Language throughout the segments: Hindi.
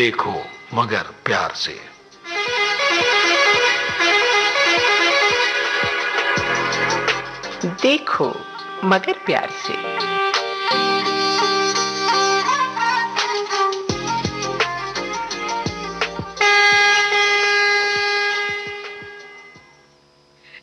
देखो मगर प्यार से। देखो मगर प्यार से।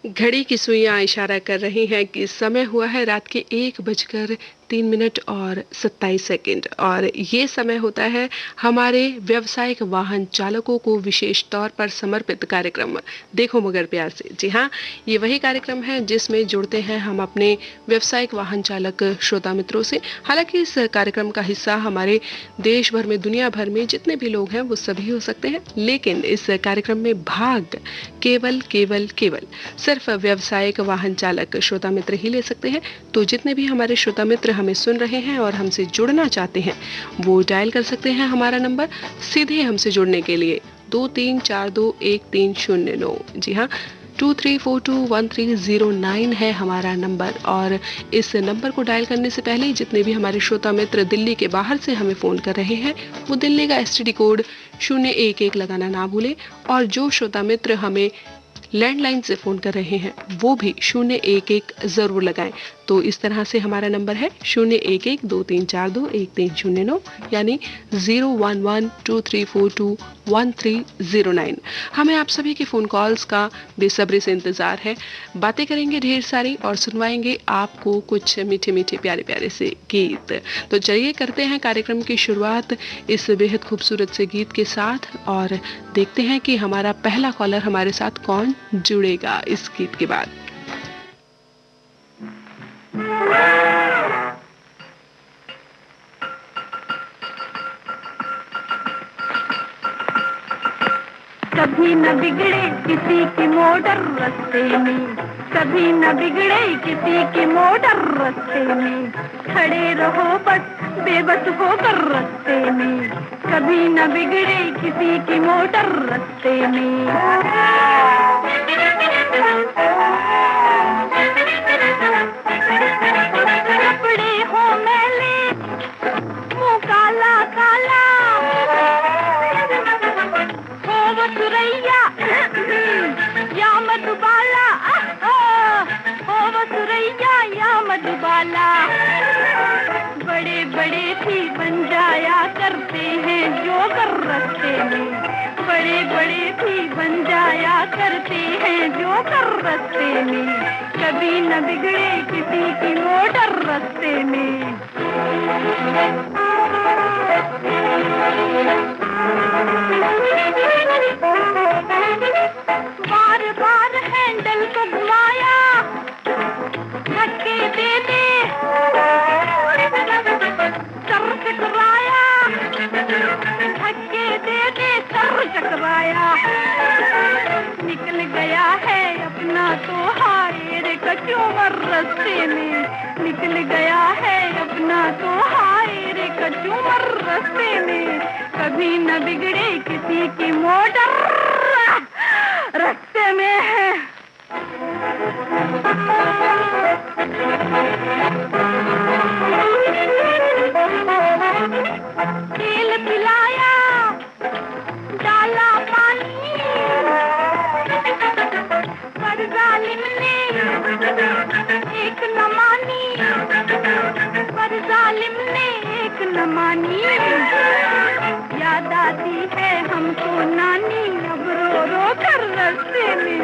घड़ी की सुइयां इशारा कर रही हैं कि समय हुआ है रात के 1:03 और 27 सेकंड और ये समय होता है हमारे व्यावसायिक वाहन चालकों को विशेष तौर पर समर्पित कार्यक्रम देखो मगर प्यार से। जी हाँ, ये वही कार्यक्रम है जिसमें जुड़ते हैं हम अपने व्यावसायिक वाहन चालक श्रोता मित्रों से। हालांकि इस कार्यक्रम का हिस्सा हमारे देश भर में, दुनिया भर में जितने भी लोग हैं वो सभी हो सकते हैं, लेकिन इस कार्यक्रम में भाग केवल सिर्फ व्यावसायिक वाहन चालक श्रोता मित्र ही ले सकते हैं। तो जितने भी हमारे श्रोता मित्र हमें सुन रहे हैं और हमसे जुड़ना चाहते हैं वो डायल कर सकते हैं हमारा नंबर सीधे हमसे जुड़ने के लिए 23421309। जी हाँ, 23421309 है हमारा नंबर। और इस नंबर को डायल करने से पहले जितने भी हमारे श्रोता मित्र दिल्ली के बाहर से हमें फोन कर रहे हैं वो दिल्ली का STD कोड 011 लगाना ना भूलें। और जो श्रोता मित्र हमें लैंडलाइन से फोन कर रहे हैं वो भी 011 जरूर लगाएं। तो इस तरह से हमारा नंबर है 01123421309 यानी 01123421309। हमें आप सभी के फोन कॉल्स का बेसब्री से इंतजार है। बातें करेंगे ढेर सारी और सुनवाएंगे आपको कुछ मीठे मीठे प्यारे प्यारे से गीत। तो चलिए करते हैं कार्यक्रम की शुरुआत इस बेहद खूबसूरत से गीत के साथ और देखते हैं कि हमारा पहला कॉलर हमारे साथ कौन जुड़ेगा इस गीत के बाद। कभी न बिगड़े किसी की मोटर रास्ते में, कभी न बिगड़े किसी की मोटर रास्ते में, खड़े रहो बस बेबस होकर रास्ते में, कभी न बिगड़े किसी की मोटर रास्ते में। कपड़े हो मैले मुँह काला काला, हो वो सुरैया या मधुबाला, हो वो सुरैया या मधुबाला। बड़े बड़े भी बन जाया करते हैं जो कर रास्ते में, बड़े बड़े भी बन जाया करते हैं जो कर रास्ते में, कभी न बिगड़े किसी की मोटर रास्ते में। बार बार हैंडल को घुमाया, धक्के दे दे सर चकराया, धक्के दे दे सर चकराया। निकल गया है अपना तो हाय रे कचूमर रास्ते में, निकल गया है अपना तो हाय रे कचूमर रास्ते में, कभी न बिगड़े किसी की मोटर रास्ते में है। तेल पिलाया डाला पानी, पर जालिम ने एक न मानी, पर जालिम ने एक न मानी। याद आती है हमको नानी अब रो रो कर रास्ते में,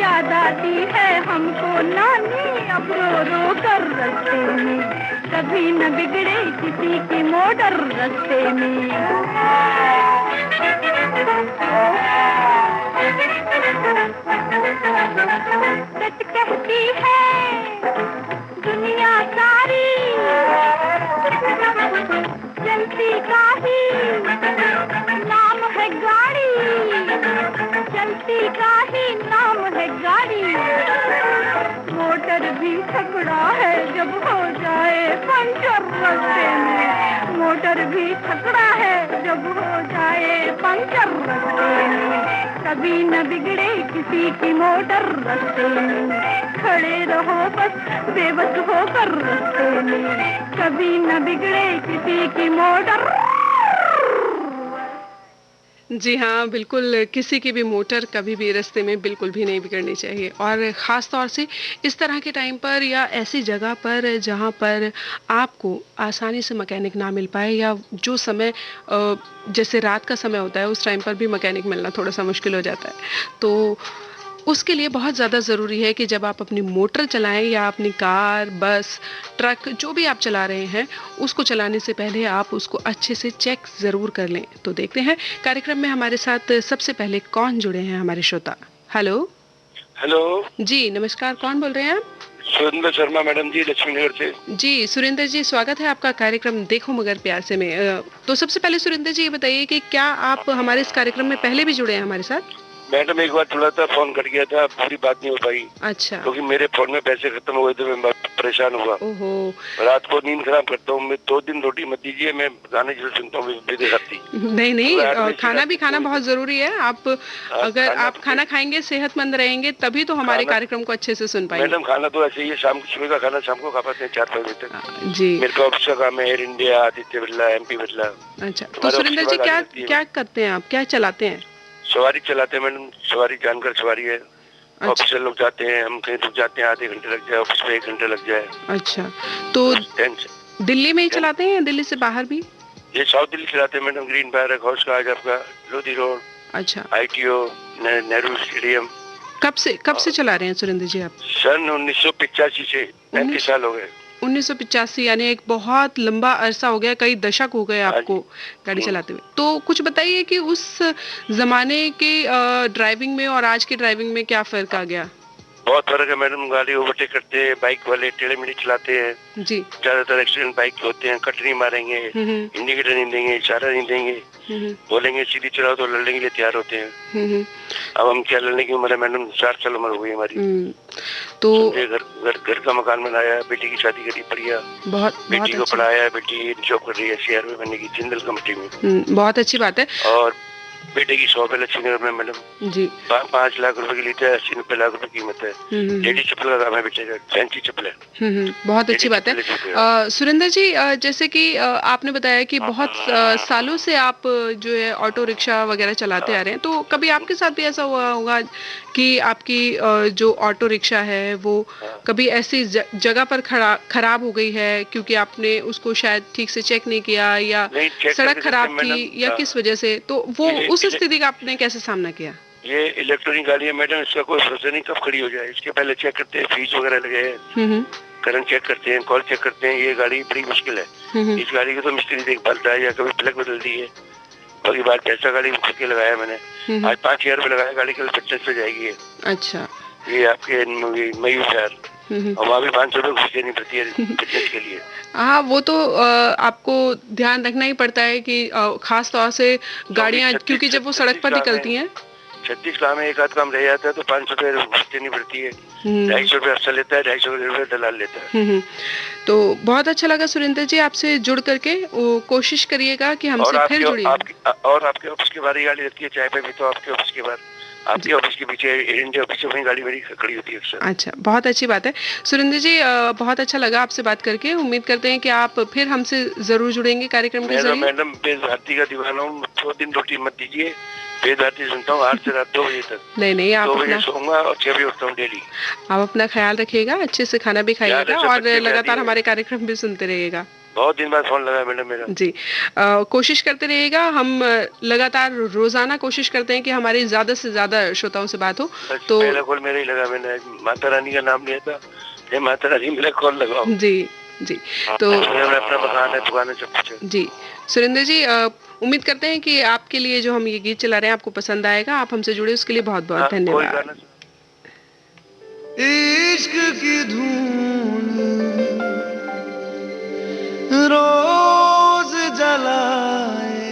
याद आती है हमको नानी अब रो रो कर रास्ते में, कभी न बिगड़े किसी की मोटर रास्ते में। सच कहती है दुनिया सारी, चलती का ही नाम है गाड़ी, चलती का ही नाम है गाड़ी। मोटर भी छकड़ा है जब हो जाए पंचर रास्ते में, मोटर भी छकड़ा है जब हो जाए पंचर रास्ते में, कभी न बिगड़े किसी की मोटर रास्ते में, खड़े रहो बस बेबस होकर रास्ते में, कभी न बिगड़े किसी की मोटर जी हाँ, बिल्कुल किसी की भी मोटर कभी भी रास्ते में बिल्कुल भी नहीं बिगड़नी चाहिए और ख़ास तौर से इस तरह के टाइम पर या ऐसी जगह पर जहाँ पर आपको आसानी से मैकेनिक ना मिल पाए या जो समय जैसे रात का समय होता है उस टाइम पर भी मैकेनिक मिलना थोड़ा-सा मुश्किल हो जाता है। तो उसके लिए बहुत ज़्यादा ज़रूरी है कि जब आप अपनी मोटर चलाएँ या अपनी कार, बस, ट्रक जो भी आप चला रहे हैं, उसको चलाने से पहले आप उसको अच्छे से चेक ज़रूर कर लें। तो देखते हैं कार्यक्रम में हमारे साथ सबसे पहले कौन जुड़े हैं हमारे श्रोता। हेलो। हेलो। जी, नमस्कार, कौन बोल रहे हैं आप? सुरेंद्र शर्मा मैडम जी, लक्ष्मी नगर से। जी, सुरेंद्र जी, स्वागत है आपका कार्यक्रम देखो मगर प्यार से में। तो सबसे पहले सुरेंद्र जी ये बताइए कि क्या आप हमारे इस कार्यक्रम में पहले भी जुड़े हैं हमारे साथ? मैडम एक बार थोड़ा सा फोन कट गया था, पूरी बात नहीं हो पाई अच्छा। क्योंकि मेरे फोन में पैसे खत्म हो गए थे, मैं परेशान हुआ। ओहो। रात को नींद खराब करता हूँ मैं, 2 दिन रोटी मत दीजिए, मैं गाने जरूर सुनता हूँ विधि राती। नहीं नहीं, तो रात में खाना भी खाना तो- बहुत जरूरी है। आप अगर आप खाना खाएंगे, सेहतमंद रहेंगे, तभी तो हमारे कार्यक्रम को अच्छे से सुन पाएंगे। मैडम खाना तो ऐसे ही है, शाम सुबह का खाना शाम को खा पाते हैं 4-5 बजे तक। जी। मेरे का ऑफिस का काम है, air India, Aditya Birla, MP Birla. अच्छा, तो सुरेंद्र जी क्या क्या करते हैं आप, क्या चलाते हैं? सवारी चलाते हैं मैडम, सवारी जानकर सवारी है। अच्छा। ऑफिस से लोग जाते हैं, हम कहीं रुक जाते हैं, आधे घंटे लग जाए, ऑफिस में 1 घंटा लग जाए। अच्छा, तो दिल्ली में ही चलाते हैं या दिल्ली से बाहर भी? ये साउथ दिल्ली चलाते हैं मैडम, ग्रीन बैरक हाउस का, आज आपका लोधी रोड। अच्छा। ITO, Nehru stadium. कब से चला रहे हैं सुरेंद्र जी आप? सन 1985 से 35 साल हो गए। 1985, यानी एक बहुत लंबा अरसा हो गया, कई दशक हो गए आपको गाड़ी चलाते हुए। तो कुछ बताइए कि उस जमाने के ड्राइविंग में और आज के ड्राइविंग में क्या फर्क आ गया? बहुत फर्क है मैडम, गाड़ी ओवरटेक करते हैं, बाइक वाले टेढ़े मेढ़े चलाते हैं जी। ज्यादातर एक्सीडेंट बाइक के होते हैं, कट नहीं मारेंगे, इंडिकेटर नहीं देंगे, इशारा नहीं देंगे, बोलेंगे सीधी चलाओ तो लड़ने के लिए तैयार होते हैं। अब हम क्या, लड़ने की उम्र है मैडम, 4 साल उम्र हो गई हमारी। तो घर का मकान बनाया, बेटी की शादी करी, बढ़िया। बेटी को पढ़ाया, बेटी जॉब कर रही है CR में बनने की, जिंदल कंपनी में। बहुत अच्छी बात है। और बेटे की शॉप है लक्ष्मी नगर में मैडम जी। 5 लाख रुपए की लीटर है, 80-90 लाख रुपए कीमत है। लेडी चप्पल का काम है, बेटे का फैंसी चप्पल है। बहुत अच्छी बात है। सुरेंद्र जी, जैसे कि आपने बताया कि बहुत सालों से आप जो है ऑटो रिक्शा वगैरह चलाते आ रहे हैं, तो कभी आपके साथ भी ऐसा हुआ होगा कि आपकी जो ऑटो रिक्शा है वो कभी ऐसी जगह पर खराब हो गई है क्योंकि आपने उसको शायद ठीक से चेक नहीं किया या सड़क खराब थी या किस वजह से, तो वो उस स्थिति का आपने कैसे सामना किया? ये इलेक्ट्रॉनिक गाड़ी है मैडम, इसका कोई भरोसा नहीं कब खड़ी हो जाए। इसके पहले चेक करते हैं, फीस वगैरह लगे हैं, करंट चेक करते हैं, कॉल चेक करते हैं। ये गाड़ी बड़ी मुश्किल है। इस गाड़ी को तो मिस्त्री देखभालता है या कभी प्लग बदल दी है, बाकी बात पैसा गाड़ी में खुद के लगाया मैंने। आज 5,000 रुपए लगाया, गाड़ी कल फिटनेस पे जाएगी। अच्छा। ये आपके मयूर शहर और वहाँ भी 500 रुपए घुस देनी पड़ती है फिटनेस के लिए। हाँ, वो तो आपको ध्यान रखना ही पड़ता है कि खास तौर से गाड़ियाँ, क्योंकि जब वो सड़क पर निकलती हैं। 36 काम में एक आध काम रह जाता है तो 500 रुपए घुस देनी पड़ती है। 250 रुपए अफसर लेता है, 250 रुपए दलाल लेता है। तो बहुत अच्छा लगा सुरेंद्र जी आपसे जुड़ करके। वो कोशिश करिएगा कि हमसे फिर जुड़िए। और आपके ऑफिस के बाहर गाड़ी रहती है, चाय पे भी तो आपके ऑफिस के बाहर, आपके ऑफिस के पीछे इंडिया ऑफिस में गाड़ी मेरी खड़ी होती है अक्सर। अच्छा, बहुत अच्छी बात है सुरेंद्र जी, बहुत अच्छा लगा आपसे बात करके। उम्मीद करते हैं कि आप फिर हमसे जरूर जुड़ेंगे कार्यक्रम के जरिए। मैडम भारती का दीवाना हूँ, 2 दिन रोटी मत दीजिए, भारती सुनता हूँ 8 से रात 2 बजे तक। नहीं, आप 2 बजे सोऊंगा और 6 बजे उठता हूँ डेली। आप अपना ख्याल रखिएगा, अच्छे से खाना भी खाइएगा और लगातार हमारे कार्यक्रम भी सुनते रहिएगा। बहुत दिन बाद फोन लगा मैडम मेरा। जी, कोशिश करते रहिएगा। हम लगातार रोजाना कोशिश करते हैं कि हमारे ज्यादा से ज्यादा श्रोताओं से बात हो। तो पहला कॉल मेरा ही लगा, मैंने माता रानी का नाम लिया था, ये माता रानी मेरा कॉल लगाओ। जी जी। तो अपना मकान है, दुकान है, सब कुछ है। जी सुरेंद्र जी, उम्मीद करते हैं कि आपके लिए जो हम ये गीत चला रहे हैं आपको पसंद आएगा। आप हमसे जुड़े उसके लिए बहुत बहुत धन्यवाद। इश्क की धून रोज जलाए,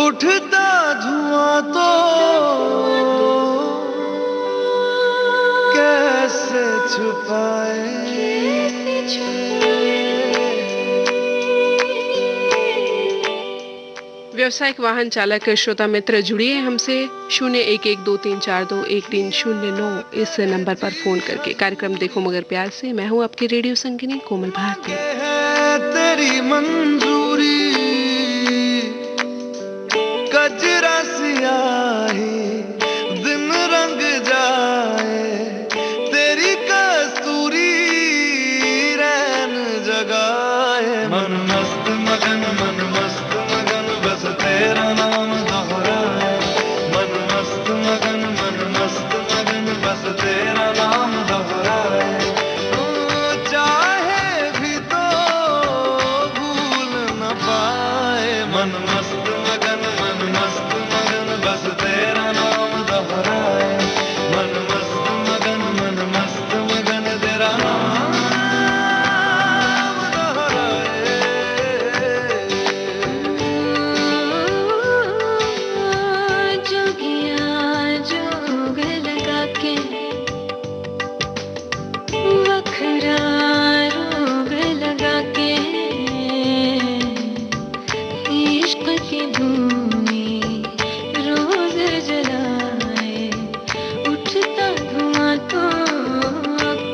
उठता धुआं तो कैसे छुपाए। व्यावसायिक वाहन चालक श्रोता मित्र जुड़िए हमसे 011234213009 इस नंबर पर फोन करके। कार्यक्रम देखो मगर प्यार से, मैं हूँ आपकी रेडियो संगिनी कोमल भारती। तेरी मंजूरी सजरा सियाही दिन रंग जाए, तेरी कस्तूरी रैन जगाए। मन मस्त मगन बस तेरा नाम दोहराए। मन मस्त मगन बस तेरा नाम दोहराए। चाहे भी तो भूल न पाए। मन मस्त मगन बस तेरा नाम दोहराए। मन मस्त मगन तेरा नाम दोहराए। जोगिया जोग लगा के वखरा रोग लगा के इश्क की धूनी रोज जलाए। उठता धुआं तो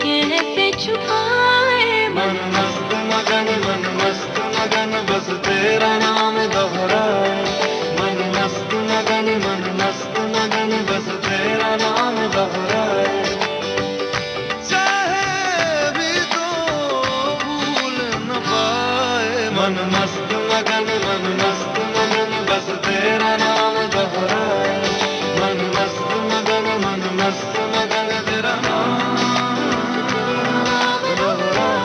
कैसे छुपाए। मन मस्त मगन बस तेरा नाम दोहराए। मन मस्त मगन बस तेरा नाम दोहराए। चाहे भी तो भूल न पाए। मन मस्त मगन बस तेरा नाम दोहराए। मन मस्त मगन तेरा नाम दोहराए।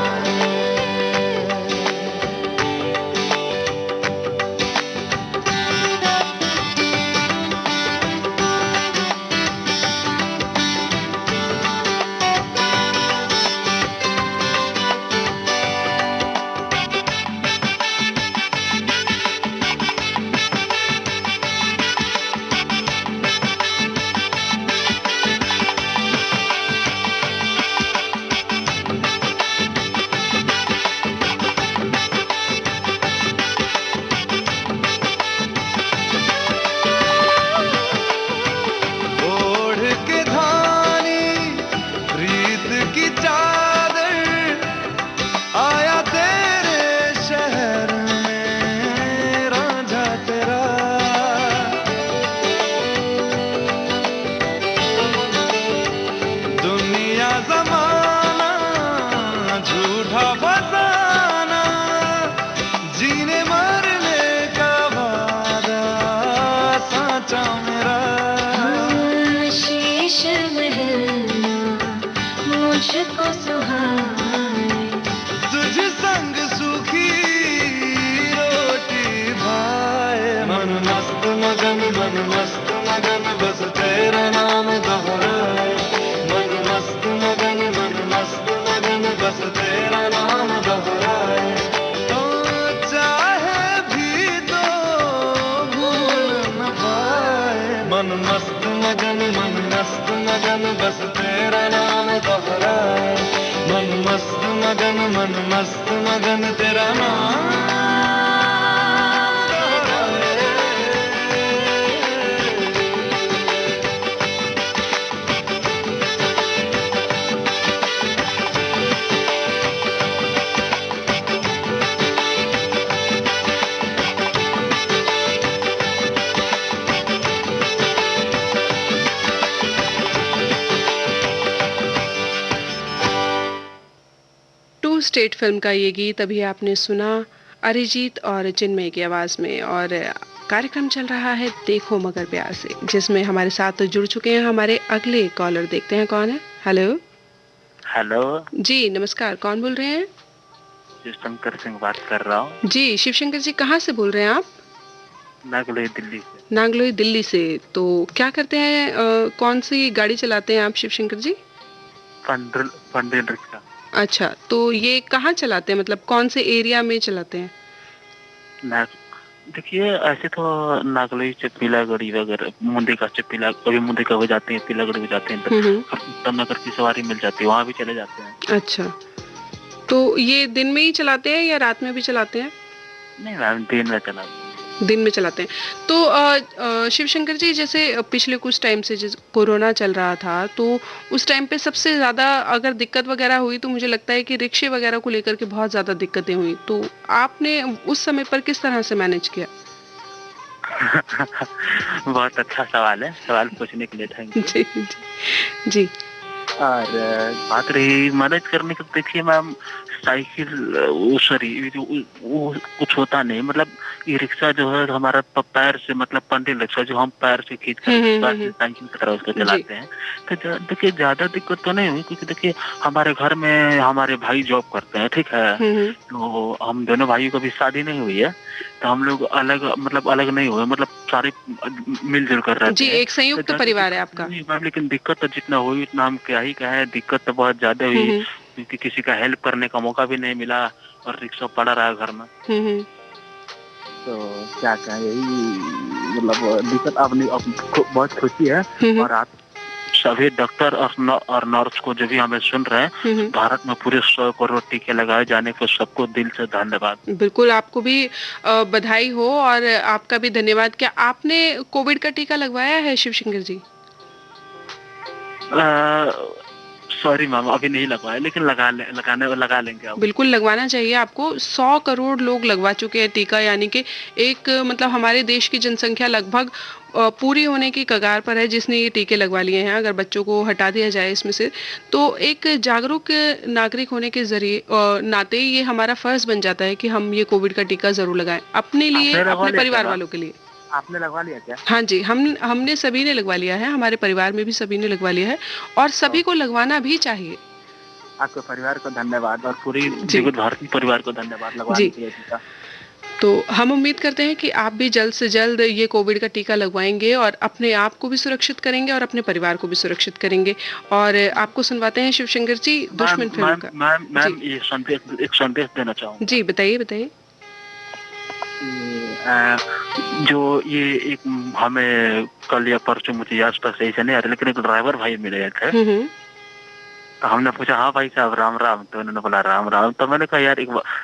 ओढ़ के धानी प्रीत की चादर आया तेरे शहर में रांझा तेरा। दुनिया जमाना झूठा फसाना, जीने मरने का वादा साचा मेरा। शीश महल मुझको सुहाए। तुझ संग सूखी रोटी भाए। मन मस्त मगन बस तेरा नाम दोहराए। मन मस्त मगन बस तेरा नाम दोहराए। तो चाहे भी तो भूल न पाए। मन मस्त मगन बस तेरा नाम दोहराए। मन मस्त मगन तेरा नाम टू स्टेट फिल्म का ये गीत अभी आपने सुना अरिजीत और चिन्मय की आवाज में। और कार्यक्रम चल रहा है देखो मगर प्यार से, जिसमें हमारे साथ जुड़ चुके हैं हमारे अगले कॉलर। देखते हैं कौन है। हेलो हेलो जी, नमस्कार, कौन बोल रहे हैं? शिवशंकर सिंह बात कर रहा हूँ, जी शिवशंकर जी, कहाँ से बोल रहे हैं आप? नागलोई दिल्ली से। नागलोई दिल्ली से। तो क्या करते हैं, कौन सी गाड़ी चलाते हैं आप शिवशंकर जी? फंडिल रिक्शा। अच्छा, तो ये कहाँ चलाते हैं, मतलब कौन से एरिया में चलाते हैं? देखिए ऐसे तो नागलोई से पीलागढ़ी वगैरह, मुंदिका से कभी मुंदिका हो जाते हैं, पीलागढ़ी हो जाते हैं, तब नगर की सवारी मिल जाती है, वहाँ भी चले जाते हैं। अच्छा, तो ये दिन में ही चलाते हैं या रात में भी चलाते हैं? नहीं मैम, दिन में चलाते हैं। दिन में चलाते हैं। तो शिवशंकर जी, जैसे पिछले कुछ टाइम से जिस कोरोना चल रहा था, तो उस टाइम पे सबसे ज़्यादा अगर दिक्कत वगैरह हुई तो मुझे लगता है कि रिक्शे वगैरह को लेकर के बहुत ज़्यादा दिक्कतें हुई। तो आपने उस समय पर किस तरह से मैनेज किया? बहुत अच्छा सवाल है, सवाल पूछने के लिए थैंक यू। जी जी जी। और बात रही मदद करने की, देखिए मैम साइकिल वो सॉरी वो कुछ होता नहीं, मतलब ये रिक्शा जो है हमारा पैर से, मतलब पंडिल रिक्शा जो हम पैर से खींच कर साइकिल की तरह उसको चलाते हैं, तो देखिए ज्यादा दिक्कत तो नहीं हुई, क्योंकि देखिए हमारे घर में हमारे भाई जॉब करते हैं, ठीक है, तो हम दोनों भाइयों को भी शादी नहीं हुई है, तो हम लोग अलग, मतलब अलग नहीं हुए, मतलब सारे मिलजुल कर रहते जी, हैं। एक संयुक्त परिवार है आपका। मैम लेकिन दिक्कत तो जितना हुई उतना हम क्या ही कहें, दिक्कत तो बहुत ज्यादा हुई, क्योंकि किसी का हेल्प करने का मौका भी नहीं मिला और रिक्शा पड़ा रहा घर में। तो क्या कहें, यही मतलब दिक्कत। अब बहुत खुशी है, और आप सभी डॉक्टर और नर्स को जो भी हमें सुन रहे हैं, भारत में पूरे 100 करोड़ टीके लगाए जाने को सबको दिल से धन्यवाद। बिल्कुल, आपको भी बधाई हो और आपका भी धन्यवाद। क्या आपने कोविड का टीका लगवाया है शिवशंकर जी? सॉरी मैम, अभी नहीं लगवाया, लेकिन लगा लेंगे आप। बिल्कुल लगवाना चाहिए आपको। 100 करोड़ लोग लगवा चुके हैं टीका, यानी कि एक मतलब हमारे देश की जनसंख्या लगभग पूरी होने की कगार पर है जिसने ये टीके लगवा लिए हैं। अगर बच्चों को हटा दिया जाए इसमें से, तो एक जागरूक नागरिक होने के जरिए नाते ये हमारा फर्ज बन जाता है कि हम ये कोविड का टीका जरूर लगाएं, अपने लिए, अपने परिवार वालों के लिए। आपने लगवा लिया क्या? हाँ जी, हमने सभी ने लगवा लिया है, हमारे परिवार में भी सभी ने लगवा लिया है, और सभी को लगवाना भी चाहिए। आपके परिवार को धन्यवाद और पूरी जीवित भारतीय परिवार को धन्यवाद लगवाने के लिए टीका। तो हम उम्मीद करते हैं कि आप भी जल्द से जल्द ये कोविड का टीका लगवाएंगे और अपने आप को भी सुरक्षित करेंगे और अपने परिवार को भी सुरक्षित करेंगे। और आपको सुनवाते हैं शिवशंकर जी दुश्मन फिल्म का। मैम ये एक संदेश देना चाहूँगा। जी बताइए बताइए। जो ये एक हमें कल या परसों, मुझे याद सही से नहीं आ रहा, लेकिन एक ड्राइवर भाई मिले थे, तो हमने पूछा हाँ भाई साहब राम राम, तो उन्होंने बोला राम राम। तो मैंने कहा यार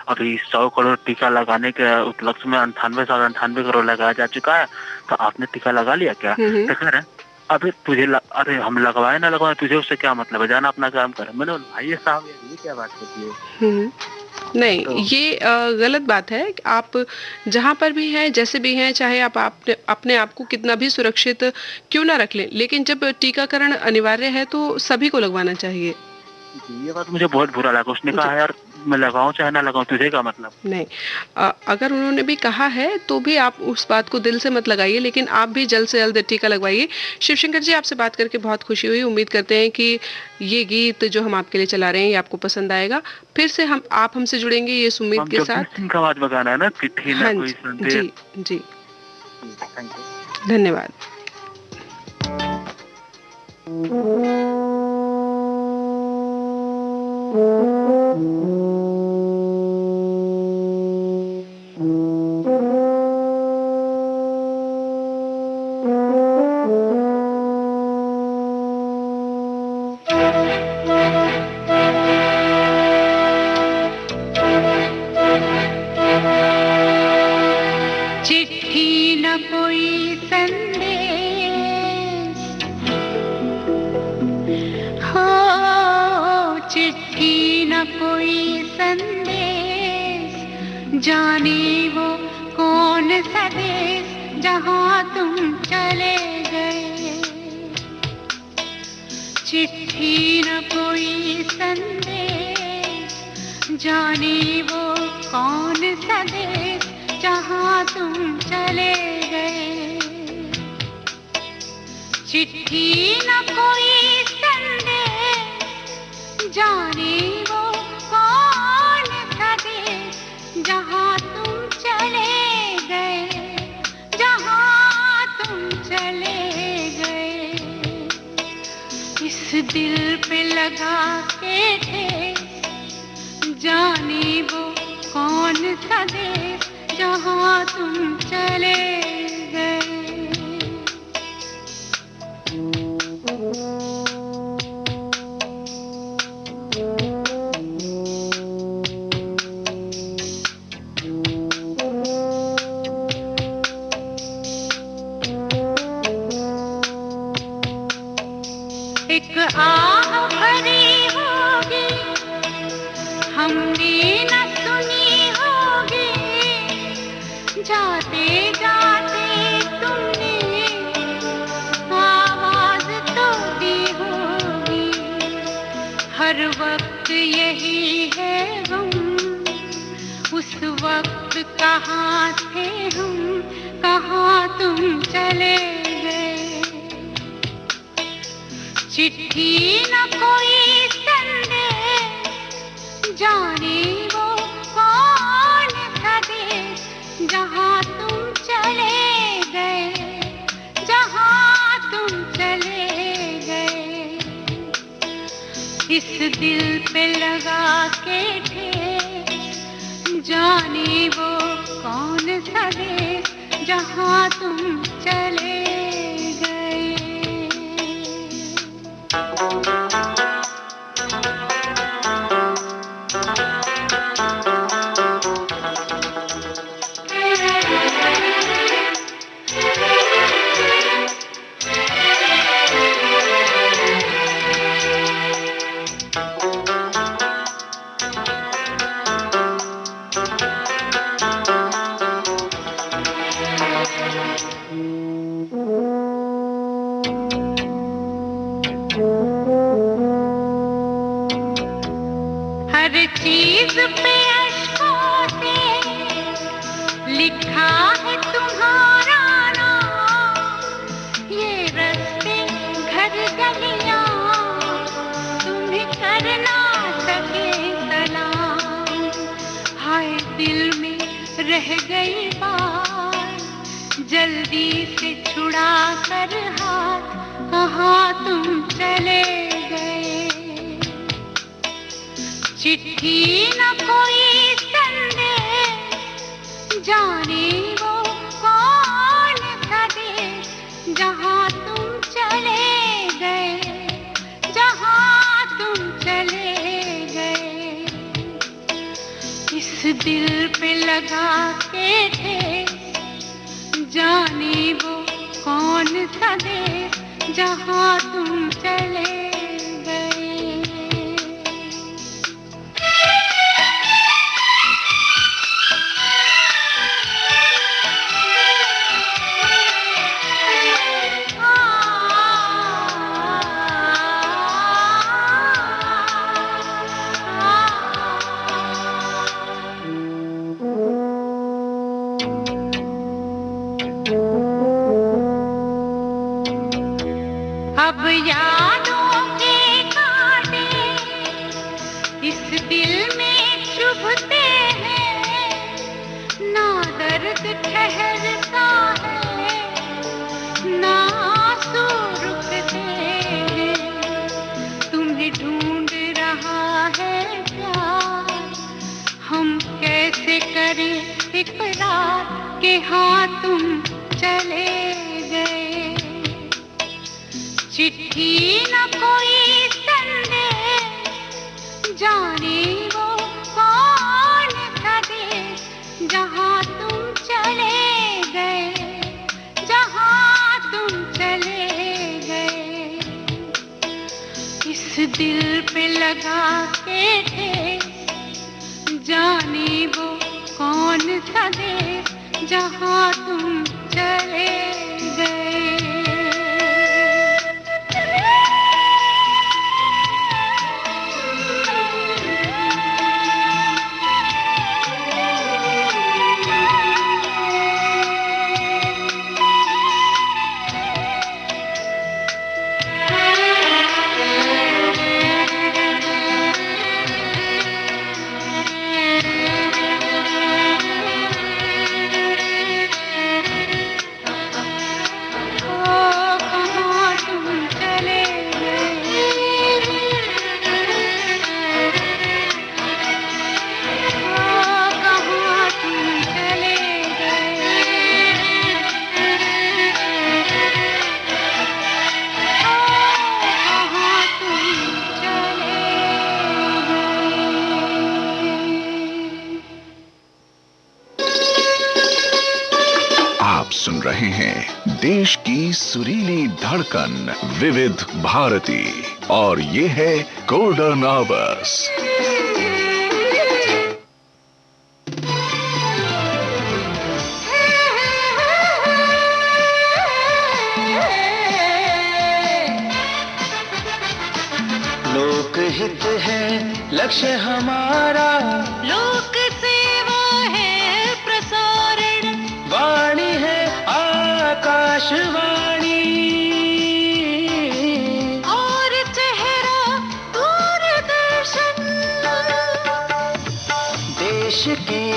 अभी 100 करोड़ टीका लगाने के उपलक्ष्य में 98 करोड़ लगाया जा चुका है, तो आपने टीका लगा लिया क्या? तो कह रहे अभी अरे हम लगवाए ना लगवाए, तुझे उससे क्या मतलब है, जाना अपना काम कर। मैंने बोला भाई साहब ये क्या बात करती है? नहीं तो ये गलत बात है। आप जहाँ पर भी हैं, जैसे भी हैं, चाहे आप अपने आप को कितना भी सुरक्षित क्यों ना रख लें, लेकिन जब टीकाकरण अनिवार्य है तो सभी को लगवाना चाहिए। ये बात मुझे बहुत बुरा लगा। उसने कहा यार मैं लगाऊं चाहे ना लगाऊं, तुझे क्या मतलब? नहीं, अगर उन्होंने भी कहा है तो भी आप उस बात को दिल से मत लगाइए, लेकिन आप भी जल्द से जल्द टीका लगवाइए। शिवशंकर जी आपसे बात करके बहुत खुशी हुई। उम्मीद करते हैं कि ये गीत जो हम आपके लिए चला रहे हैं ये आपको पसंद आएगा। फिर से आप हमसे जुड़ेंगे ये उम्मीद के साथ। आवाज बगाना है ना, चिट्ठी ना कोई संदेश। जी जी, थैंक यू, धन्यवाद। जाने वो कौन सा देश जहाँ तुम चले गए। चिट्ठी न कोई संदेश, जाने वो कौन सा देश जहाँ तुम चले गए। चिट्ठी न कोई संदेश, जाने वो कौन सा देश जहाँ तुम चले गए, जहाँ तुम चले गए। इस दिल पे लगा के थे, जाने वो कौन सा देश जहाँ तुम चले गए। एक आह भरी होगी हमने न सुनी होगी, जाते जाते वक्त यही है गम, उस वक्त कहाँ थे हम, कहाँ तुम चले गए। चिट्ठी न कोई संदेश, जाने वो कौन था देश, जहाँ तुम चले गए, जहाँ तुम चले गए। इस दिल पे लगा के ठेस, जाने वो कौन सा देश, जहाँ तुम चले गए। हर चीज पे अश्कों से लिखा है तुम्हारा नाम, ये रास्ते घर गलियां तुम्हें कर ना सके सलाम। हाय दिल में रह गई बात, जल्दी से छुड़ा कर हाथ, कहाँ तुम चले गए। चिट्ठी न कोई संदेश, जाने वो कौन सा देश, जहाँ तुम चले गए, जहाँ तुम चले गए। इस दिल पे लगा के ठेस, जाने वो कौन सा देश, जहाँ तुम चले गए। अब यादों के कांटे इस दिल में चुभते हैं, ना दर्द ठहरता है, ना आंसू रुकते हैं। तुम्हें ढूंढ रहा है प्यार, हम कैसे करें इकरार कि हाँ तुम चले गए। चिट्ठी न कोई संदेश, जाने वो कौन सा देश, जहाँ तुम चले गए, जहाँ तुम चले गए। इस दिल पे लगा के ठेस, जाने वो कौन सा देश, जहाँ तुम चले गए। सुन रहे हैं देश की सुरीली धड़कन विविध भारती और ये है गोल्डन आवर्स। लोक लोकहित है लक्ष्य हमारा, लोक सेवा है प्रसारण, वाणी है आकाशवाणी, और चेहरा दूरदर्शन। देश की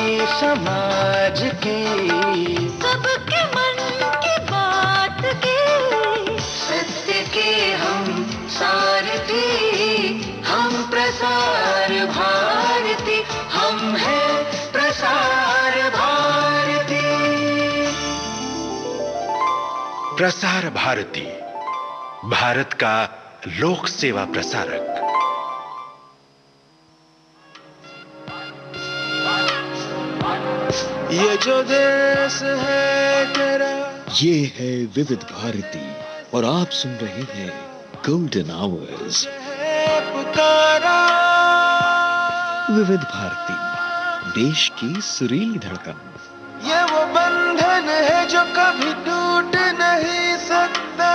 समाज की सबके मन की बात की, सत्य के हम सारथी, हम प्रसार भारती, हम हैं प्रसार भारती। प्रसार भारती, भारत का लोक सेवा प्रसारक। ये जो देश है तेरा, ये है विविध भारती और आप सुन रहे हैं गोल्डन आवर्स। पुकारा विविध भारती, देश की सुरीली धड़कन। ये वो बंधन है जो कभी टूट नहीं सकता,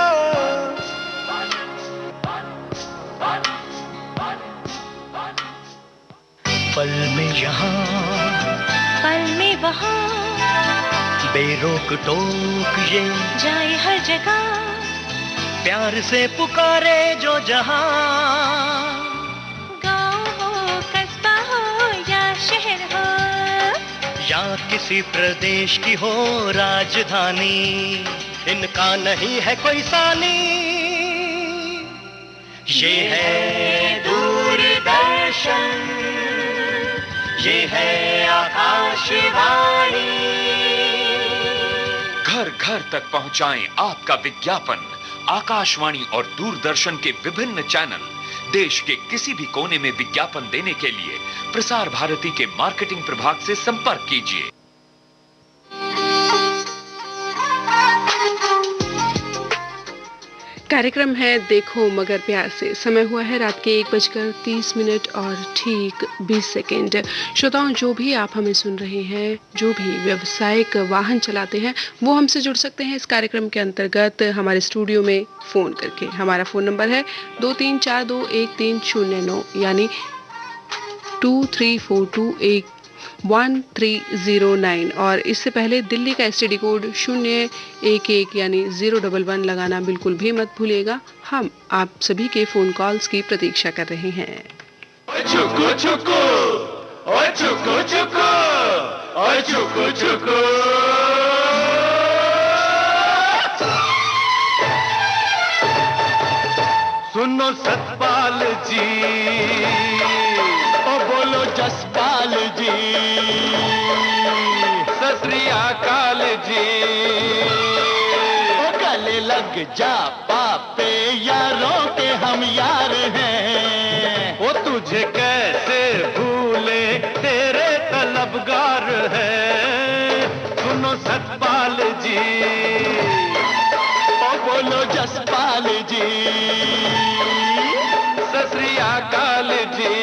पल में यहाँ पल में वहाँ, बेरोक टोक ये जाए हर जगह, प्यार से पुकारे जो जहाँ। गाँव हो कस्बा हो या शहर हो, या किसी प्रदेश की हो राजधानी, इनका नहीं है कोई सानी। ये है दूरदर्शन, ये है आकाशवाणी। घर घर तक पहुंचाएं आपका विज्ञापन। आकाशवाणी और दूरदर्शन के विभिन्न चैनल, देश के किसी भी कोने में विज्ञापन देने के लिए प्रसार भारती के मार्केटिंग प्रभाग से संपर्क कीजिए। कार्यक्रम है देखो मगर प्यार से। समय हुआ है रात के 1:30 और ठीक 20 सेकेंड। श्रोताओं, जो भी आप हमें सुन रहे हैं, जो भी व्यावसायिक वाहन चलाते हैं, वो हमसे जुड़ सकते हैं इस कार्यक्रम के अंतर्गत हमारे स्टूडियो में फ़ोन करके। हमारा फ़ोन नंबर है 23421309 यानी 23421309। और इससे पहले दिल्ली का एसटीडी कोड 011 यानी 011 लगाना बिल्कुल भी मत भूलिएगा। हम आप सभी के फोन कॉल्स की प्रतीक्षा कर रहे हैं। चुको चुको, ओए चुको चुको, ओए चुको चुको। सुनो सतपाल जी, ओ बोलो जसपाल जी, सत श्री अकाल जी। ओ गले लग जा पापे, यारों के हम यार हैं। वो तुझे कैसे भूले, तेरे तलबगार हैं। सुनो सतपाल जी, ओ बोलो जसपाल जी, सत श्री अकाल जी।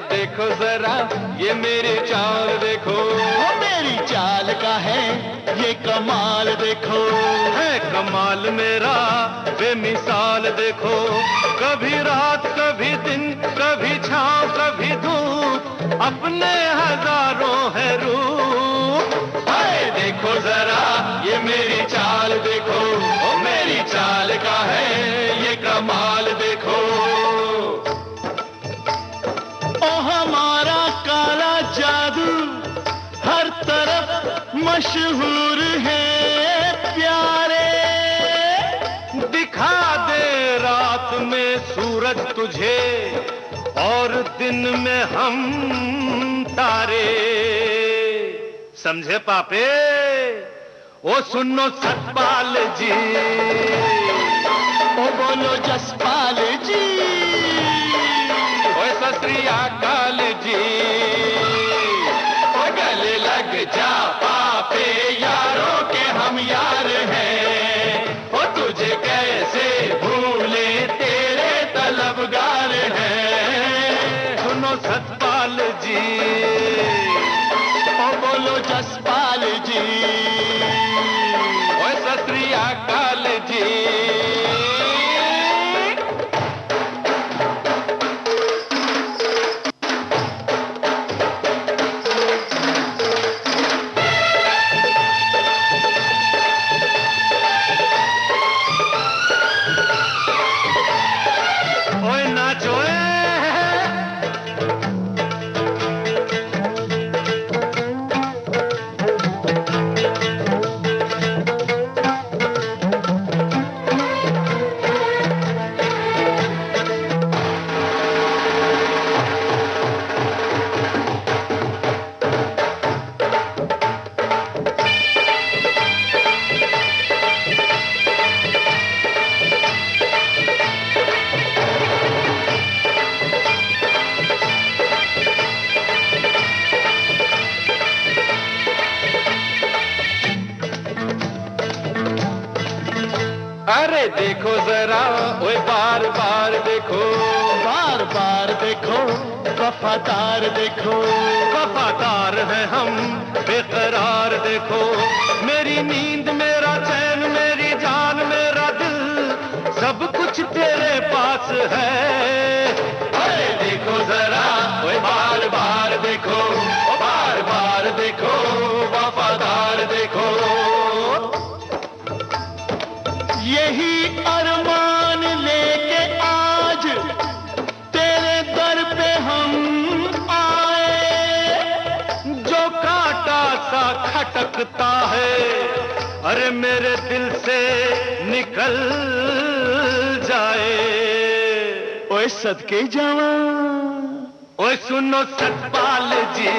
देखो जरा ये मेरी चाल देखो, वो मेरी चाल का है ये कमाल देखो। है कमाल मेरा बेमिसाल देखो, कभी रात कभी दिन, कभी छांव कभी धूप, अपने हजारों है रूप। हाय देखो जरा ये मेरी चाल देखो, वो मेरी चाल का है ये कमाल देखो। हमारा काला जादू हर तरफ मशहूर है प्यारे, दिखा दे रात में सूरज तुझे और दिन में हम तारे। समझे पापे? ओ सुनो सतपाल जी, ओ बोलो जसपाल जी, ओ सत श्री अकाल जी, ओ गले लग जा पापे, यारों के हम यार हैं। ओ तुझे कैसे भूले, तेरे तलबगार हैं। सुनो सतपाल जी, ओ बोलो जसपाल जी, ओ सत श्री अकाल जी। ओए नाचो अरे देखो जरा, ओए बार बार देखो, बार बार देखो, वफादार देखो, वफादार है हम बेकरार देखो। मेरी नींद मेरा चैन, मेरी जान मेरा दिल, सब कुछ तेरे पास है। अरे देखो जरा, ओए बार बार देखो, ओ बार बार देखो, वफादार देखो। यही अरमान लेके आज तेरे दर पे हम आए, जो कांटा सा खटकता है, अरे मेरे दिल से निकल जाए। ओए सदके जावा, ओए सुनो सतपाल जी,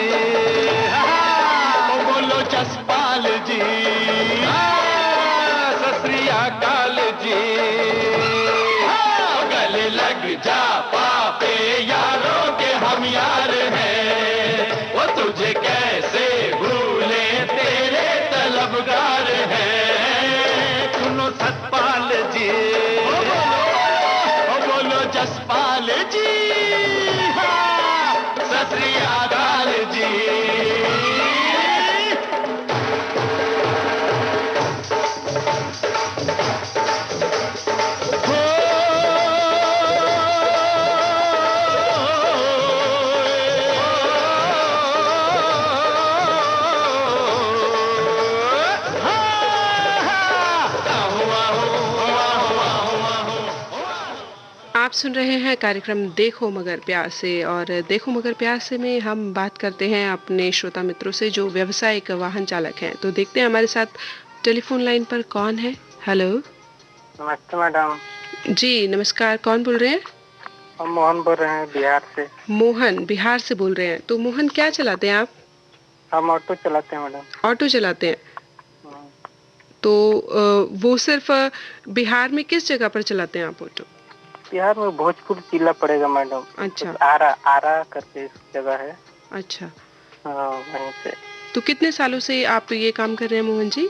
ओ बोलो जसपाल जी, सत श्री अकाल जी। गले लग जा पापे, यारों के हम यार हैं। वो तुझे कैसे भूले, तेरे तलबगार हैं। सुनो सतपाल जी, ओ बोलो जसपाल जी, सत श्री अकाल जी। आप सुन रहे हैं कार्यक्रम देखो मगर प्यार से, और देखो मगर प्यार से में हम बात करते हैं अपने श्रोता मित्रों से जो व्यावसायिक वाहन चालक हैं। तो देखते हैं हमारे साथ टेलीफोन लाइन पर कौन है। हेलो। नमस्ते मैडम। जी नमस्कार, कौन बोल रहे हैं? हम मोहन बोल रहे हैं बिहार से। मोहन बिहार से बोल रहे हैं। तो मोहन क्या चलाते हैं आप? हम ऑटो चलाते हैं मैडम। ऑटो चलाते हैं। तो वो सिर्फ बिहार में किस जगह पर चलाते हैं आप ऑटो? बिहार में भोजपुर जिला पड़ेगा मैडम। अच्छा। तो आरा करके जगह है। अच्छा। वहीं से। तो कितने सालों से आप ये काम कर रहे हैं मोहन जी?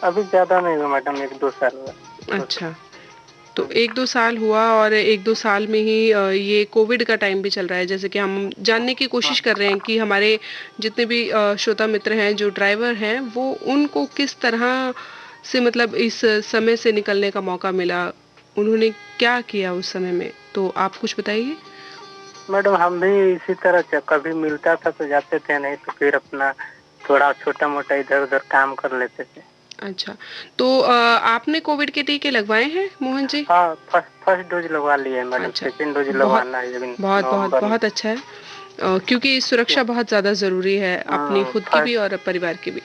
अभी ज्यादा नहीं हुआ मैडम, 1-2 साल हुआ। अच्छा, तो 1-2 साल हुआ, और 1-2 साल में ही ये कोविड का टाइम भी चल रहा है। जैसे कि हम जानने की कोशिश कर रहे हैं कि हमारे जितने भी श्रोता मित्र हैं जो ड्राइवर हैं, वो उनको किस तरह से मतलब इस समय से निकलने का मौका मिला, उन्होंने क्या किया उस समय में, तो आप कुछ बताइए। मैडम हम भी इसी तरह कभी मिलता था तो जाते थे, नहीं तो फिर अपना थोड़ा छोटा मोटा इधर उधर काम कर लेते थे। अच्छा, तो आपने कोविड के टीके लगवाए हैं मोहन जी? हाँ, फर्स्ट डोज लगवा लिया है मैडम। अच्छा, सेकंड डोज लगवाना है। बहुत अच्छा है, क्योंकि सुरक्षा बहुत ज्यादा जरूरी है, अपनी खुद की भी और परिवार की भी।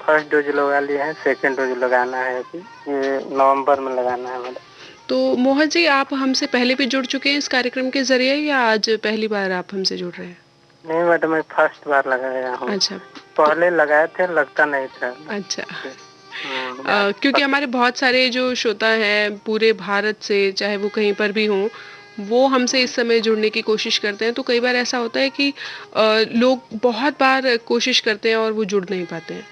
फर्स्ट डोज लगवा लिए हैं, सेकंड डोज लगाना है अभी, ये नवंबर में लगाना है मैडम। तो मोहन जी, आप हमसे पहले भी जुड़ चुके हैं इस कार्यक्रम के जरिए या आज पहली बार आप हमसे जुड़ रहे हैं? नहीं मैडम, मैं फर्स्ट बार लगाया हूँ। अच्छा, पहले लगाए थे, लगता नहीं था। अच्छा। क्योंकि हमारे बहुत सारे जो श्रोता हैं पूरे भारत से, चाहे वो कहीं पर भी हों, वो हमसे इस समय जुड़ने की कोशिश करते हैं। तो कई बार ऐसा होता है कि लोग बहुत बार कोशिश करते हैं और वो जुड़ नहीं पाते हैं।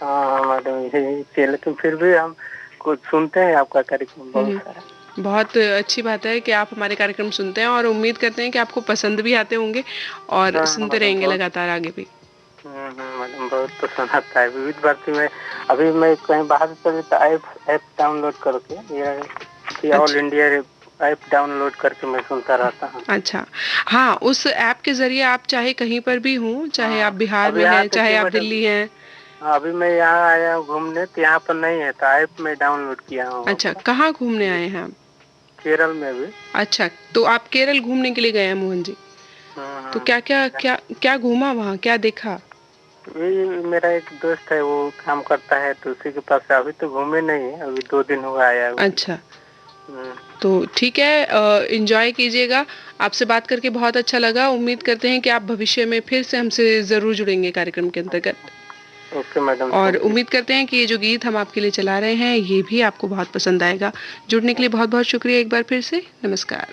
हाँ मैडम, यही, लेकिन फिर भी हम कुछ सुनते हैं आपका कार्यक्रम बहुत सारा। बहुत अच्छी बात है कि आप हमारे कार्यक्रम सुनते हैं और उम्मीद करते हैं कि आपको पसंद भी आते होंगे और सुनते रहेंगे लगातार आगे भी। मैडम बहुत पसंद आता है विविध भारती में। अभी मैं कहीं बाहर चले तो ऐप डाउनलोड करके, ये ऑल इंडिया ऐप डाउनलोड करके मैं सुनता रहता हूँ। अच्छा, हाँ, उस ऐप के जरिए आप चाहे कहीं पर भी हों, चाहे आप बिहार में हैं, चाहे आप दिल्ली हैं। अभी मैं यहाँ आया हूँ घूमने, तो यहाँ पर नहीं है, तो ऐप में डाउनलोड किया हूँ। अच्छा, कहाँ घूमने आए हैं आप? केरल में भी। अच्छा, तो आप केरल घूमने के लिए गए हैं मोहन जी? तो क्या घूमा वहाँ, क्या देखा? मेरा एक दोस्त है, वो काम करता है, तो उसी के पास अभी तो घूमे नहीं है, अभी 2 दिन हुआ आया है। अच्छा, तो ठीक है, एंजॉय कीजिएगा। आपसे बात करके बहुत अच्छा लगा। उम्मीद करते हैं कि आप भविष्य में फिर से हमसे जरूर जुड़ेंगे कार्यक्रम के अंतर्गत। Okay madam. और उम्मीद करते हैं कि ये जो गीत हम आपके लिए चला रहे हैं ये भी आपको बहुत पसंद आएगा। जुड़ने के लिए बहुत बहुत शुक्रिया एक बार फिर से। नमस्कार।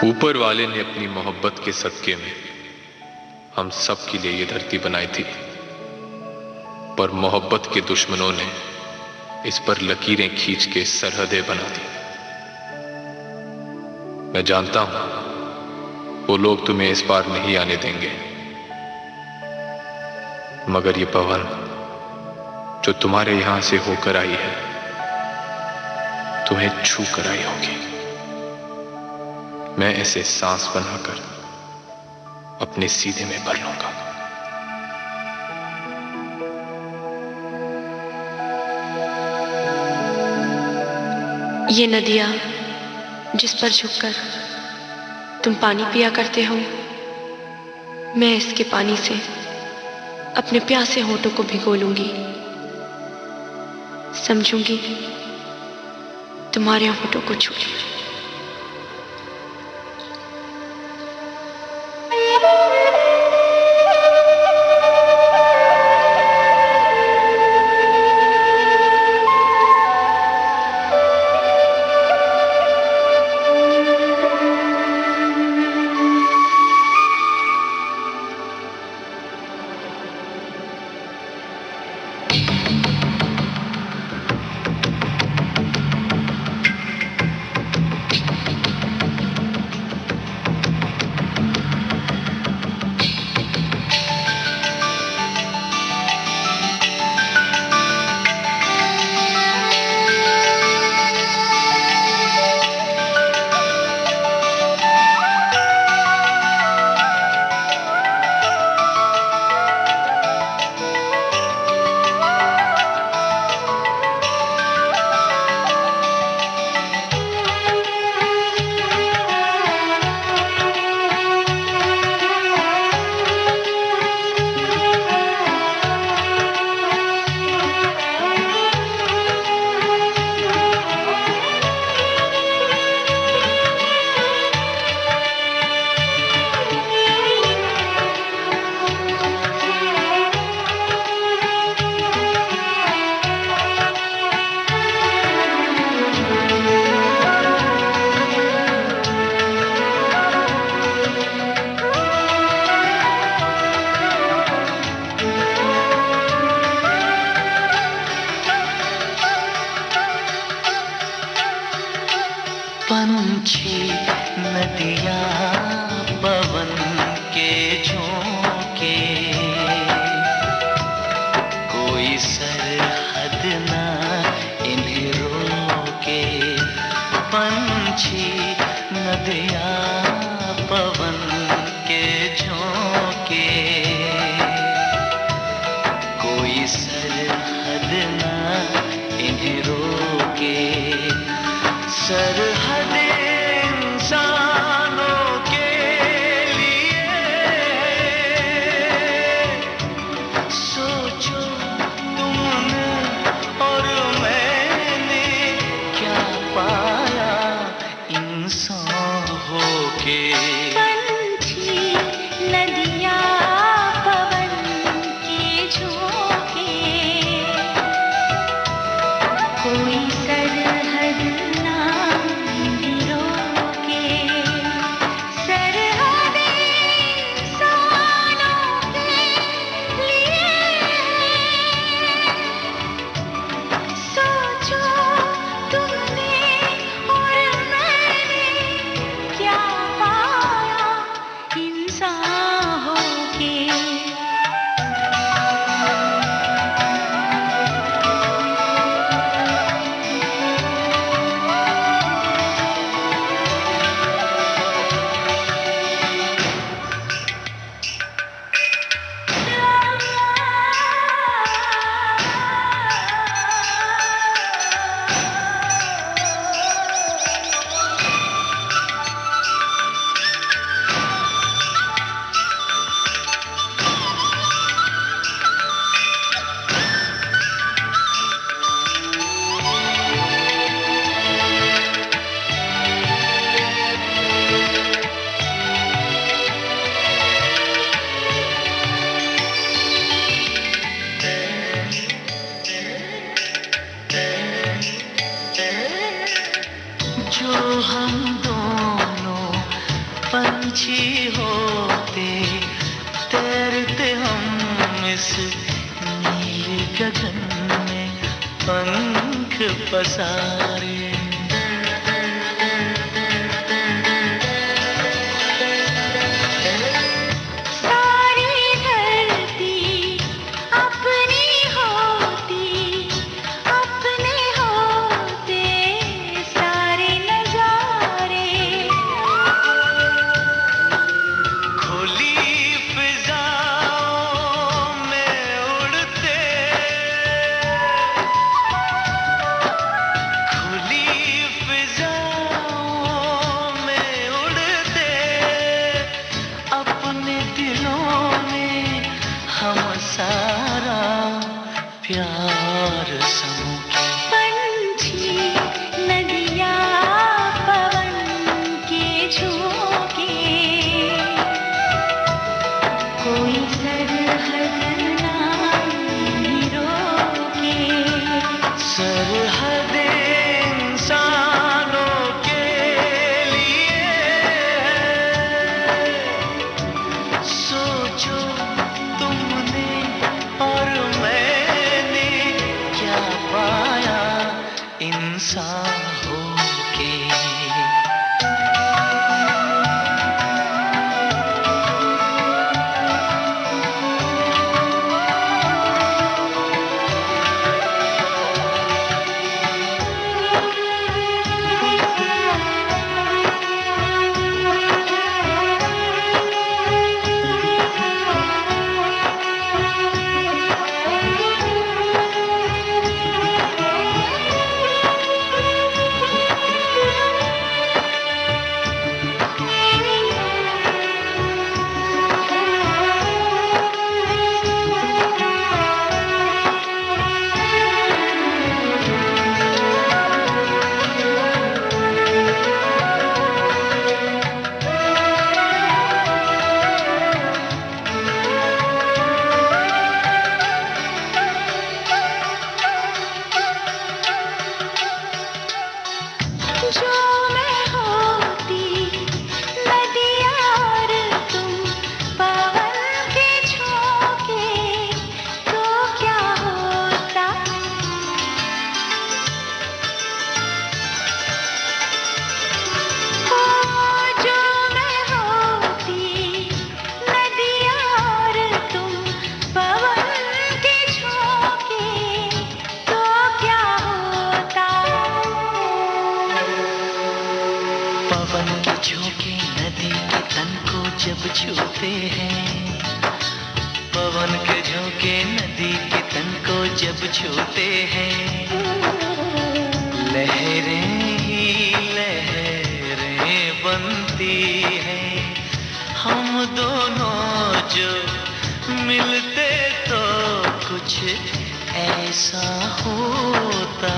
ऊपर वाले ने अपनी मोहब्बत के सदके में हम सब के लिए ये धरती बनाई थी, पर मोहब्बत के दुश्मनों ने इस पर लकीरें खींच के सरहदें बना दी। मैं जानता हूं वो लोग तुम्हें इस पार नहीं आने देंगे, मगर ये पवन जो तुम्हारे यहां से होकर आई है तुम्हें छू कर आई होगी। मैं इसे सांस बनाकर अपने सीने में भर लूंगा। ये नदियां जिस पर झुककर तुम पानी पिया करते हो, मैं इसके पानी से अपने प्यासे होठों को भिगो लूंगी। समझूंगी तुम्हारे होठों को छू लिया। पंछी नदियाँ पवन के झोंके, कोई सरहद ना इन्हें रोके। पंछी नदियाँ पवन के झोंके, कोई सरहद ना इन्हें रोके। सरहदें पाया इंसान होके। पंछी नदियाँ पवन के झोंके, कोई सरहद ना रोके, सरहदें इंसानों के लिए। सोचो तुमने और मैंने क्या पाया इंसान होके। जो हम दोनों पंछी होते, तैरते हम इस नीले गगन में पंख पसारे। सारी धरती अपनी होती, अपने होते सारे नजारे। खुली फिजाओं में उड़ते, खुली फिजाओं में उड़ते, अपने दिलों में हम सारा प्यार समूचे। पंछी नदियाँ पवन के झोंके, कोई सरहद ना रोके, सरहदें इंसानों के लिए है। सोचो तुमने और मैंने क्या पाया इंसान होके। जो मैं होती नदियाँ और तुम पवन के झोंके, तो क्या होता। ओ जो मैं होती नदियाँ और तुम पवन के झोंके, तो क्या होता। पवन के झोंके नदी के तन को जब छूते हैं, पवन के झोंके नदी के तन को जब छूते हैं, लहरें ही लहरें बनती हैं। हम दोनों जो मिलते तो कुछ ऐसा होता।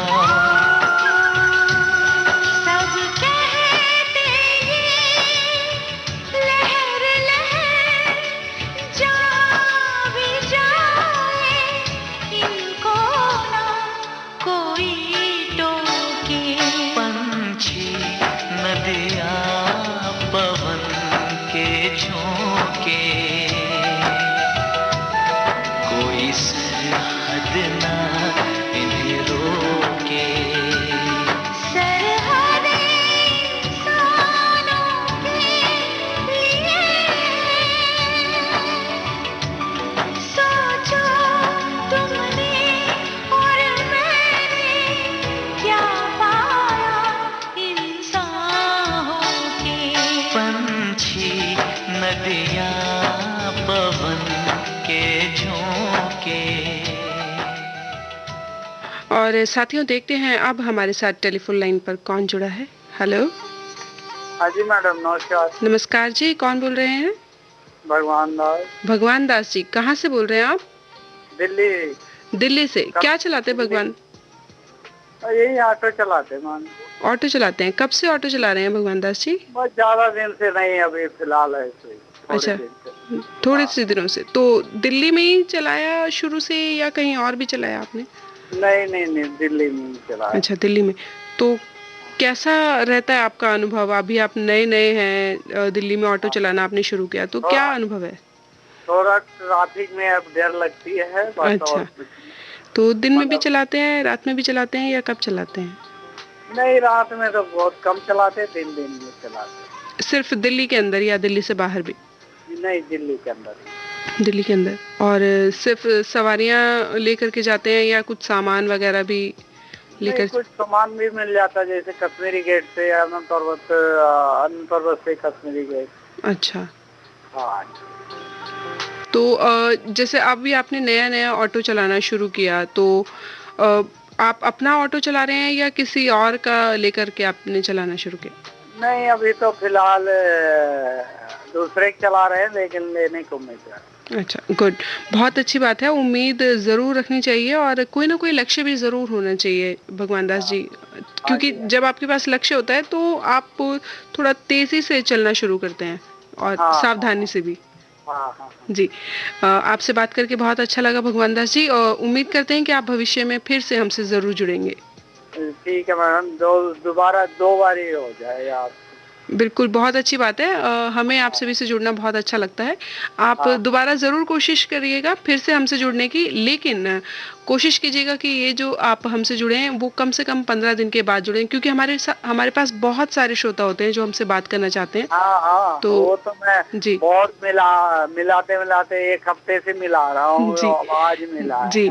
और साथियों देखते हैं अब हमारे साथ टेलीफोन लाइन पर कौन जुड़ा है। हेलो। हाँ जी मैडम, नमस्कार। नमस्कार जी, कौन बोल रहे हैं? भगवान दास। भगवान दास जी, कहाँ से बोल रहे हैं आप? दिल्ली। दिल्ली से। क्या चलाते हैं भगवान? यही ऑटो चलाते हैं मान। ऑटो चलाते हैं। कब से ऑटो चला रहे हैं भगवान दास जी? बस ज्यादा दिन से नहीं, अभी फिलहाल ऐसे। अच्छा, थोड़े से दिनों से। तो दिल्ली में ही चलाया शुरू से या कहीं और भी चलाया आपने? नहीं, दिल्ली में ही चलाया। अच्छा, दिल्ली में। तो कैसा रहता है आपका अनुभव? अभी आप नए हैं, दिल्ली में ऑटो चलाना आपने शुरू किया, तो क्या अनुभव है? थोड़ा ट्रैफिक में अब डर लगती है। अच्छा, तो दिन में भी चलाते हैं, रात में भी चलाते हैं या कब चलाते हैं? नहीं, रात में तो बहुत कम चलाते हैं, दिन में चलाते। सिर्फ दिल्ली के अंदर या दिल्ली से बाहर भी? नहीं, दिल्ली के अंदर। दिल्ली के अंदर। और सिर्फ सवारियां लेकर के जाते हैं या कुछ सामान वगैरह भी लेकर? कुछ सामान भी मिल जाता है, जैसे कश्मीरी गेट से अनंत पर्वत से कश्मीरी गेट। अच्छा। हाँ। तो जैसे अभी आपने नया ऑटो चलाना शुरू किया, तो आप अपना ऑटो चला रहे हैं या किसी और का लेकर के आपने चलाना शुरू किया? नहीं, अभी तो फिलहाल दूसरे चला रहे हैं, लेकिन लेने को मिल रहा है। अच्छा, गुड, बहुत अच्छी बात है। उम्मीद जरूर रखनी चाहिए और कोई ना कोई लक्ष्य भी जरूर होना चाहिए भगवान दास जी, क्योंकि जब आपके पास लक्ष्य होता है तो आप थोड़ा तेजी से चलना शुरू करते हैं और सावधानी से भी। जी, आपसे बात करके बहुत अच्छा लगा भगवान दास जी, और उम्मीद करते हैं कि आप भविष्य में फिर से हमसे जरूर जुड़ेंगे। ठीक है मैडम, दोबारा 2 बार ही हो जाए आप। बिल्कुल, बहुत अच्छी बात है। हमें आप सभी से जुड़ना बहुत अच्छा लगता है। आप दोबारा ज़रूर कोशिश करिएगा फिर से हमसे जुड़ने की, लेकिन कोशिश कीजिएगा कि ये जो आप हमसे जुड़े हैं वो कम से कम 15 दिन के बाद जुड़ें, क्योंकि हमारे पास बहुत सारे श्रोता होते हैं जो हमसे बात करना चाहते हैं। हाँ, तो वो तो मैं जी बहुत मिलाते 1 हफ्ते से मिला रहा हूँ, आज मिला जी।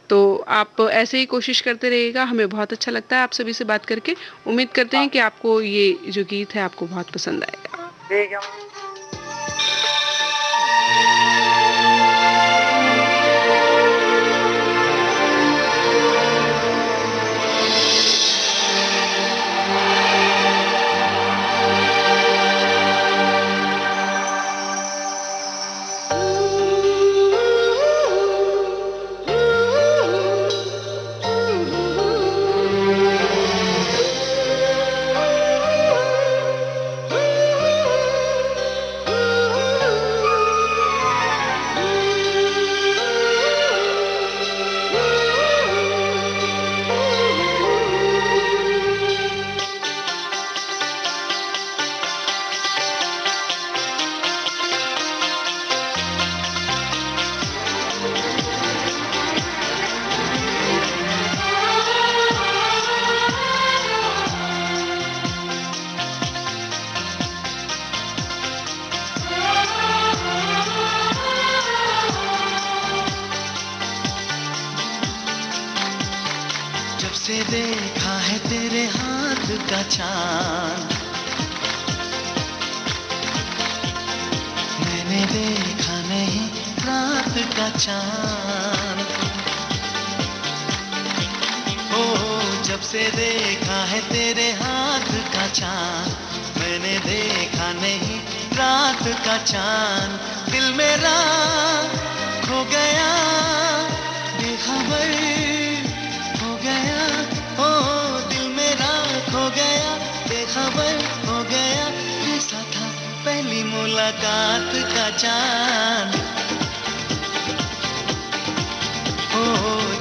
तो आप ऐसे ही कोशिश करते रहिएगा, हमें बहुत अच्छा लगता है आप सभी से बात करके। उम्मीद करते हैं कि आपको ये जो गीत है आपको बहुत पसंद आएगा। ठीक है। से देखा है तेरे हाथ का चांद, मैंने देखा नहीं रात का चांद। ओ जब से देखा है तेरे हाथ का चांद, मैंने देखा नहीं रात का चांद। दिल मेरा खो गया बेखबर हो गया, ओ दिल मेरा खो गया बेखबर हो गया, जैसा था पहली मुलाकात का चांद। ओ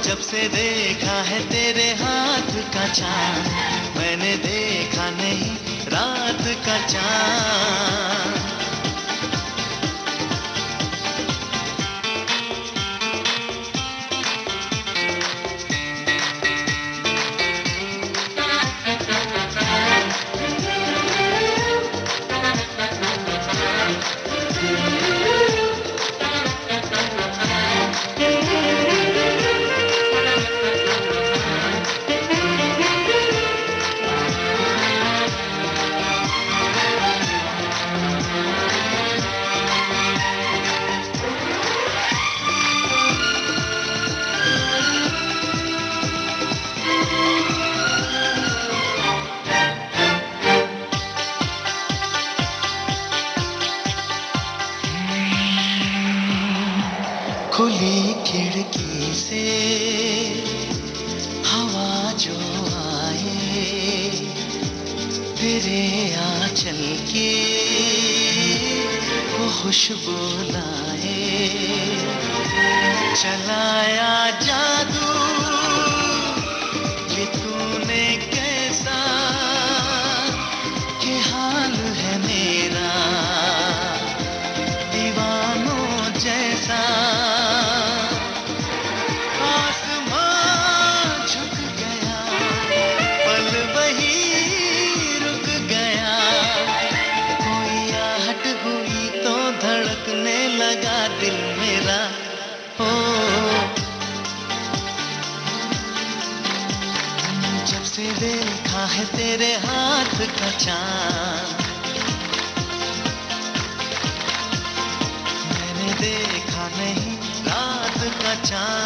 जब से देखा है तेरे हाथ का चांद, मैंने देखा नहीं रात का चांद। तेरे आंचल की वो खुशबू लाए, चलाया जादू ये तूने कैसा, ये हाल है मेरा दीवानों जैसा। आसमां झुक गया, पल वही रुक गया, कोई आहट हुई तो धड़कने लगा दिल मेरा। हो जब से देखा है तेरे हाथ का चांद, मैंने देखा नहीं रात का चांद।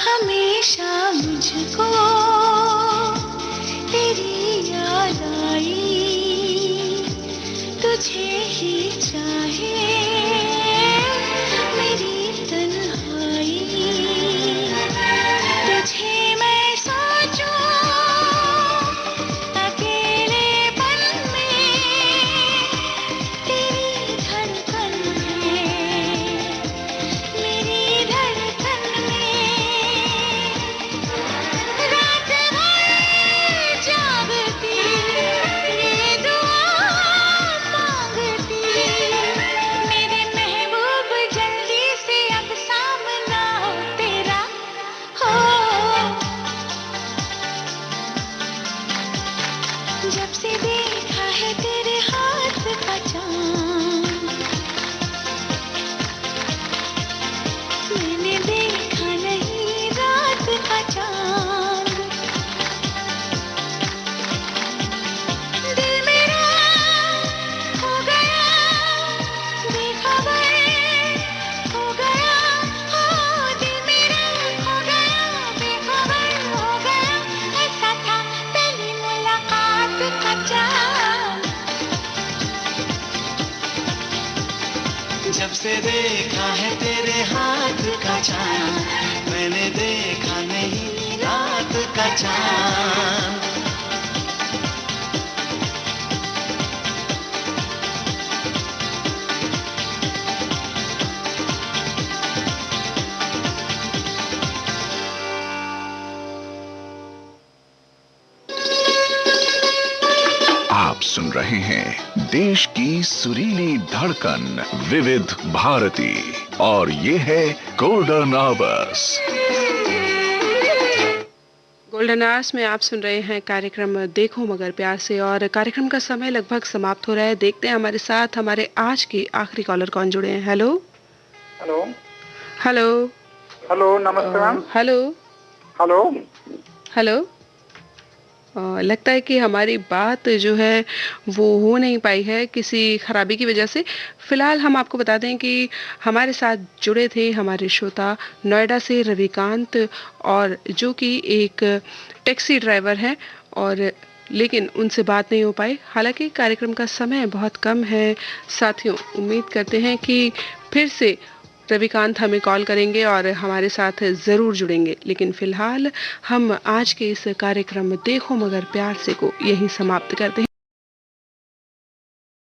हमेशा मुझको तेरी याद आई, तुझे ही चाहे मेरी तन्हाई, तुझे मैं सोचूं अकेलेपन में, तेरी धड़कन में, मेरी धड़कन में, रात भर जागती ये दुआ मांगती, मेरे महबूब जल्दी से अब सामना हो तेरा। हो जब से देखा है तेरे हाथ का चांद, मैंने देखा नहीं रात का चांद। दिल मेरा हो गया बेखबर, हो गया हो, दिल मेरा हो गया बेखबर, हो गया ऐसा था पहली मुलाकात का चांद। जब से देखा है तेरे हाथ का चांद, मैंने देखा नहीं रात का चांद। आप सुन रहे हैं देश की सुरीली धड़कन विविध भारती, और ये है गोल्डन आवर्स। गोल्डन आवर्स में आप सुन रहे हैं कार्यक्रम देखो मगर प्यार से, और कार्यक्रम का समय लगभग समाप्त हो रहा है। देखते हैं हमारे साथ हमारे आज के आखिरी कॉलर कौन जुड़े हैं। हेलो हेलो हेलो हेलो, नमस्ते मैम। Hello hello hello. लगता है कि हमारी बात जो है वो हो नहीं पाई है किसी खराबी की वजह से। फिलहाल हम आपको बता दें कि हमारे साथ जुड़े थे हमारे श्रोता नोएडा से रविकांत, और जो कि एक टैक्सी ड्राइवर हैं, और लेकिन उनसे बात नहीं हो पाई। हालांकि कार्यक्रम का समय बहुत कम है साथियों, उम्मीद करते हैं कि फिर से रविकांत हमें कॉल करेंगे और हमारे साथ ज़रूर जुड़ेंगे। लेकिन फ़िलहाल हम आज के इस कार्यक्रम देखो मगर प्यार से को यहीं समाप्त करते हैं।